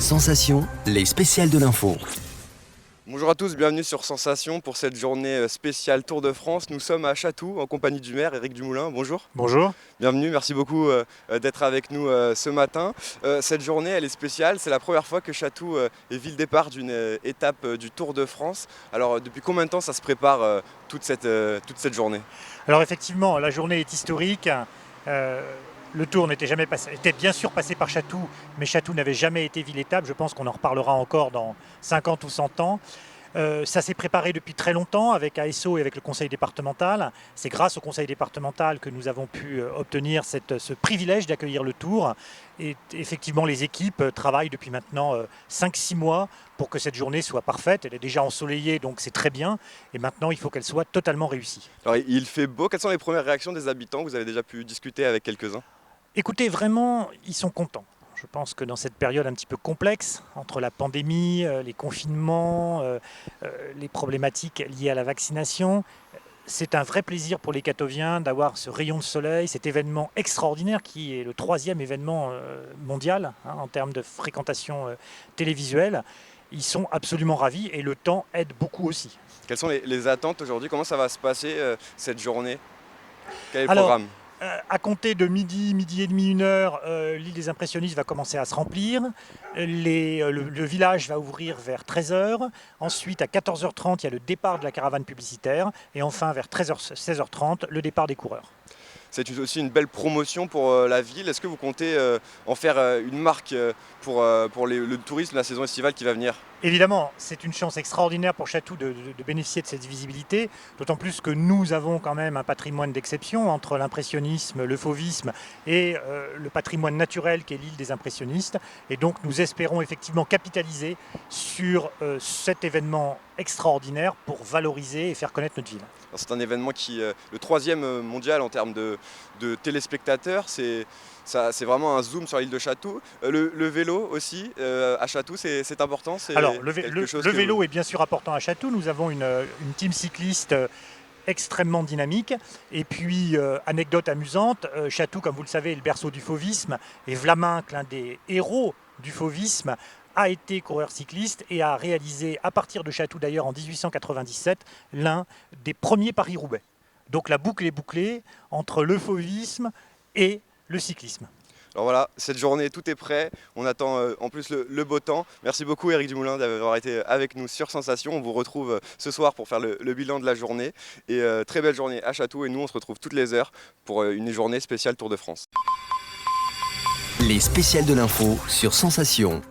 Sensation, les spéciales de l'info. Bonjour à tous, bienvenue sur Sensation pour cette journée spéciale Tour de France. Nous sommes à Chatou en compagnie du maire Éric Dumoulin. Bonjour. Bonjour. Bienvenue, merci beaucoup d'être avec nous ce matin. Cette journée elle est spéciale, c'est la première fois que Chatou est ville départ d'une étape du Tour de France. Alors depuis combien de temps ça se prépare toute cette journée? Alors effectivement, la journée est historique. Le Tour n'était jamais passé, était bien sûr passé par Chatou, mais Chatou n'avait jamais été ville-étape. Je pense qu'on en reparlera encore dans 50 ou 100 ans. Ça s'est préparé depuis très longtemps avec ASO et avec le conseil départemental. C'est grâce au conseil départemental que nous avons pu obtenir ce privilège d'accueillir le Tour. Et effectivement, les équipes travaillent depuis maintenant 5-6 mois pour que cette journée soit parfaite. Elle est déjà ensoleillée, donc c'est très bien. Et maintenant, il faut qu'elle soit totalement réussie. Alors il fait beau, quelles sont les premières réactions des habitants? Vous avez déjà pu discuter avec quelques-uns? Écoutez, vraiment, ils sont contents. Je pense que dans cette période un petit peu complexe, entre la pandémie, les confinements, les problématiques liées à la vaccination, c'est un vrai plaisir pour les Catoviens d'avoir ce rayon de soleil, cet événement extraordinaire qui est le 3e événement mondial en termes de fréquentation télévisuelle. Ils sont absolument ravis et le temps aide beaucoup aussi. Quelles sont les attentes aujourd'hui? Comment ça va se passer cette journée? Quel est le Alors, programme? À compter de midi et demi, 1h, l'île des Impressionnistes va commencer à se remplir. Le village va ouvrir vers 13h. Ensuite, à 14h30, il y a le départ de la caravane publicitaire. Et enfin, vers 16h30, le départ des coureurs. C'est aussi une belle promotion pour la ville. Est-ce que vous comptez en faire une marque pour le tourisme, la saison estivale qui va venir? Évidemment, c'est une chance extraordinaire pour Chatou de bénéficier de cette visibilité, d'autant plus que nous avons quand même un patrimoine d'exception entre l'impressionnisme, le fauvisme et le patrimoine naturel qu'est l'île des Impressionnistes. Et donc nous espérons effectivement capitaliser sur cet événement extraordinaire pour valoriser et faire connaître notre ville. C'est un événement qui est le 3e mondial en termes de téléspectateurs. C'est vraiment un zoom sur l'île de Chatou. Le vélo aussi à Chatou, c'est important. Alors le vélo est bien sûr important à Chatou. Nous avons une team cycliste extrêmement dynamique. Et puis, anecdote amusante, Chatou, comme vous le savez, est le berceau du fauvisme. Et Vlaminck, l'un des héros du fauvisme, a été coureur cycliste et a réalisé, à partir de Chatou d'ailleurs en 1897, l'un des premiers Paris-Roubaix. Donc la boucle est bouclée entre le fauvisme et le cyclisme. Alors voilà, cette journée, tout est prêt. On attend en plus le beau temps. Merci beaucoup Éric Dumoulin d'avoir été avec nous sur Sensation. On vous retrouve ce soir pour faire le bilan de la journée. Et très belle journée à Chatou. Et nous, on se retrouve toutes les heures pour une journée spéciale Tour de France. Les spéciales de l'info sur Sensation.